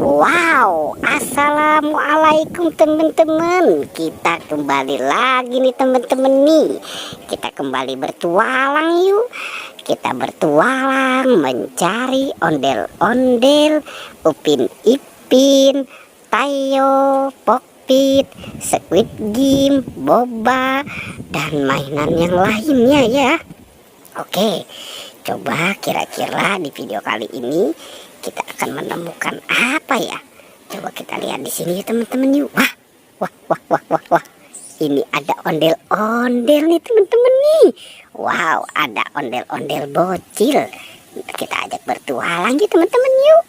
Wow, assalamualaikum teman-teman. Kita kembali lagi nih teman-teman nih. Kita kembali bertualang yuk. Kita bertualang mencari ondel-ondel, Upin Ipin, Tayo, Pokpit, Squid Game, Boba, dan mainan yang lainnya ya. Oke, coba kira-kira di video kali ini kita akan menemukan apa ya? Coba kita lihat di sini ya teman-teman yuk. Wah. Ini ada ondel-ondel nih teman-teman nih. Wow, ada ondel-ondel bocil. Kita ajak bertualang ya teman-teman yuk.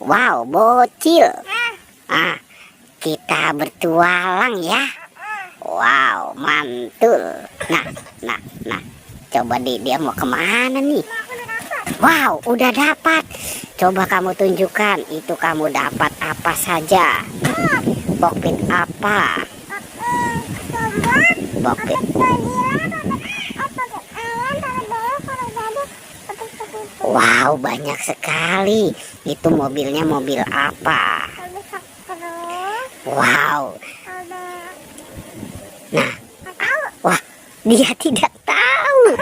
Wow, bocil. Kita bertualang ya. Wow, mantul. Nah. Coba dia mau kemana nih? Wow, udah dapat. Coba kamu tunjukkan, itu kamu dapat apa saja? Pokpit apa? Pokpit. Wow, banyak sekali. Itu mobilnya mobil apa? Wow. Nah, wah, dia tidak tahu.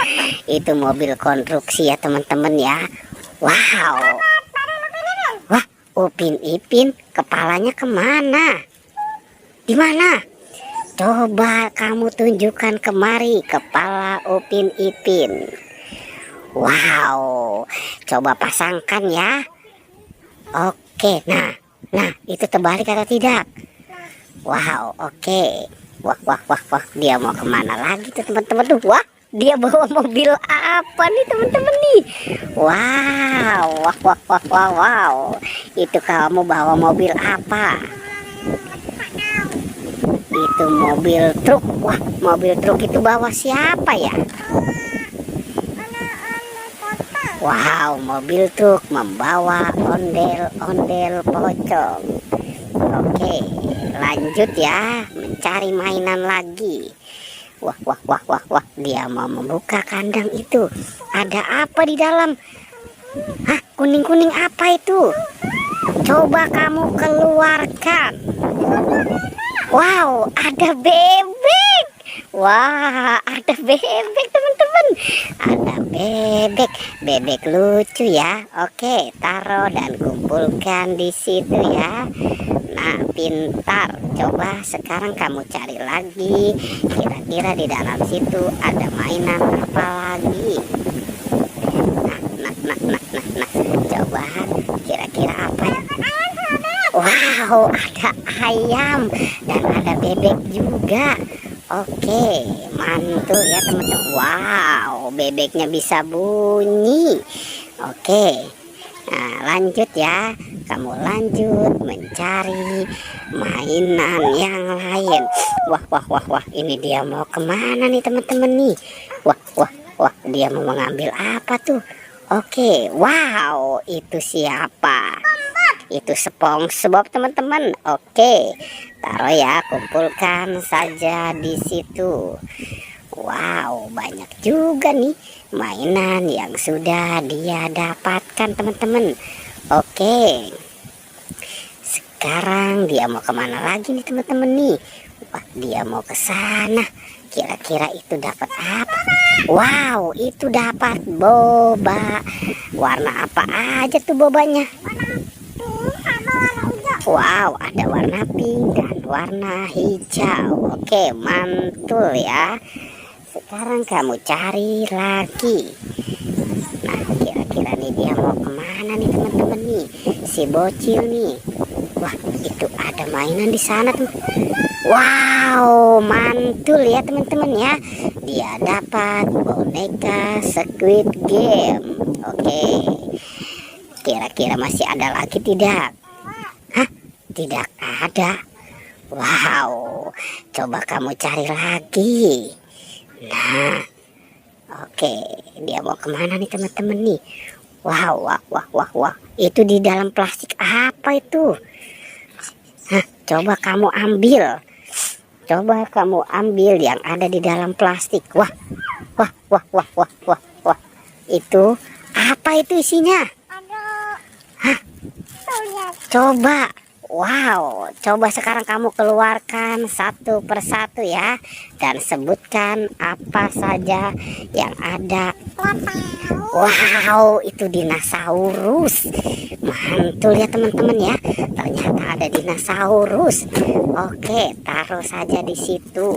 Itu mobil konstruksi ya teman-teman ya. Wow. Wah, Upin Ipin kepalanya kemana? Di mana? Coba kamu tunjukkan kemari kepala Upin Ipin. Wow. Coba pasangkan ya. Oke, nah itu terbalik atau tidak? Wow, oke. Wah, dia mau kemana lagi tuh teman-teman tuh? Wah, dia bawa mobil apa nih teman-teman nih? Wow. Itu kamu bawa mobil apa? Itu mobil truk. Wah, mobil truk itu bawa siapa ya? Wow, mobil truk membawa ondel-ondel pocong. Oke, lanjut ya, mencari mainan lagi. Wah, dia mau membuka kandang itu. Ada apa di dalam? Hah, kuning-kuning apa itu? Coba kamu keluarkan. Wow, ada bebek. Wah, ada bebek teman-teman. Ada bebek lucu ya. Oke, taruh dan kumpulkan di situ ya. Nah, pintar. Coba sekarang kamu cari lagi. Kira-kira di dalam situ ada mainan apa lagi? Nah. Coba kira-kira apa ya? Wow, ada ayam dan ada bebek juga. Oke, mantul ya teman-teman. Wow, bebeknya bisa bunyi. Oke. Nah, lanjut ya. Kamu lanjut mencari mainan yang lain. Wah, ini dia mau kemana nih teman-teman nih? Wah, dia mau mengambil apa tuh? Oke, wow, itu siapa? Itu SpongeBob teman-teman. Oke, taruh ya, kumpulkan saja di situ. Wow, banyak juga nih mainan yang sudah dia dapatkan teman-teman. Oke, sekarang dia mau kemana lagi nih teman-teman nih? Wah, dia mau ke sana. Kira-kira itu dapat apa? Wow, itu dapat boba. Warna apa aja tuh bobanya? Wow, ada warna pink dan warna hijau. Oke, mantul ya. Sekarang kamu cari lagi. Nah, kira-kira nih dia mau kemana nih teman-teman nih? Si bocil nih. Wah, itu ada mainan di sana tuh. Wow, mantul ya teman-teman ya. Dia dapat boneka Squid Game. Oke. Kira-kira masih ada lagi tidak? Hah? Tidak ada. Wow, coba kamu cari lagi. Nah, oke, dia mau kemana nih teman-teman nih? Wow, itu di dalam plastik apa itu? Hah, coba kamu ambil yang ada di dalam plastik. Wah, Itu apa itu isinya? Hah? Coba. Wow, coba sekarang kamu keluarkan satu persatu ya, dan sebutkan apa saja yang ada. Wow, itu dinosaurus. Mantul ya teman-teman ya. Ternyata ada dinosaurus. Oke, taruh saja di situ.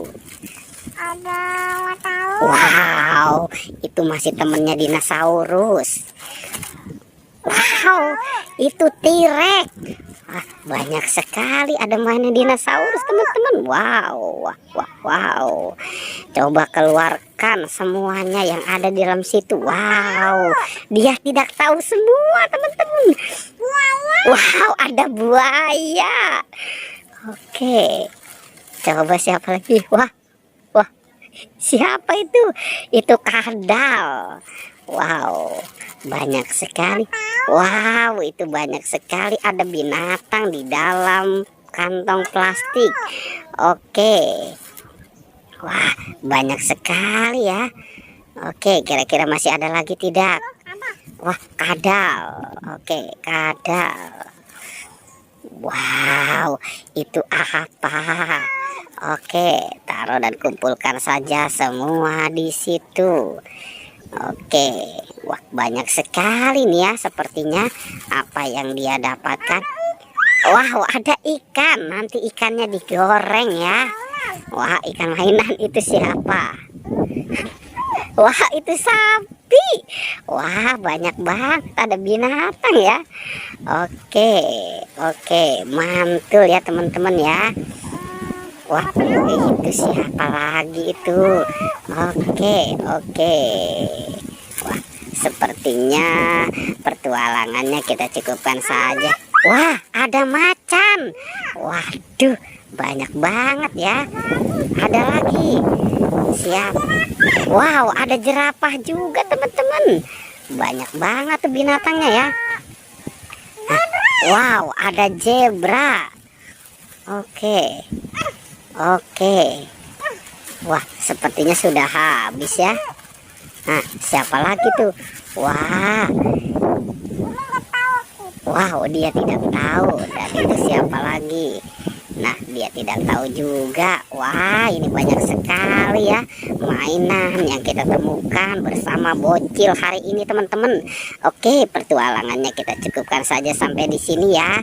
Wow, itu masih temennya dinosaurus. Wow, itu T-Rex. Banyak sekali ada mainan dinosaurus teman-teman. Wow, wow. Coba keluarkan semuanya yang ada di dalam situ. Wow, dia tidak tahu semua teman-teman. Wow, ada buaya. Oke, coba siapa lagi? Wah, siapa itu? Itu kadal. Wow, banyak sekali. Wow, itu banyak sekali. Ada binatang di dalam kantong plastik. Oke. Wah, banyak sekali ya. Oke, kira-kira masih ada lagi tidak? Wah, kadal. Oke, kadal. Wow, itu apa? Oke, taruh dan kumpulkan saja semua di situ. Oke, wah banyak sekali nih ya sepertinya apa yang dia dapatkan. Wow, ada ikan. Nanti ikannya digoreng ya. Wah, ikan mainan itu siapa? Wah, itu sapi. Wah, banyak banget ada binatang ya. Oke, mantul ya teman-teman ya. Wah, itu siapa lagi itu? Oke. Wah, sepertinya pertualangannya kita cukupkan saja. Wah, ada macan. Waduh, banyak banget ya. Ada lagi. Siap. Wow, ada jerapah juga teman-teman. Banyak banget tuh binatangnya ya. Wow, ada zebra. Oke. Wah, sepertinya sudah habis ya. Nah, siapa lagi tuh? Wow, dia tidak tahu. Dan itu siapa lagi? Nah, dia tidak tahu juga. Wah, ini banyak sekali ya mainan yang kita temukan bersama bocil hari ini teman-teman. Oke, pertualangannya kita cukupkan saja sampai di sini ya.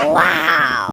Wow.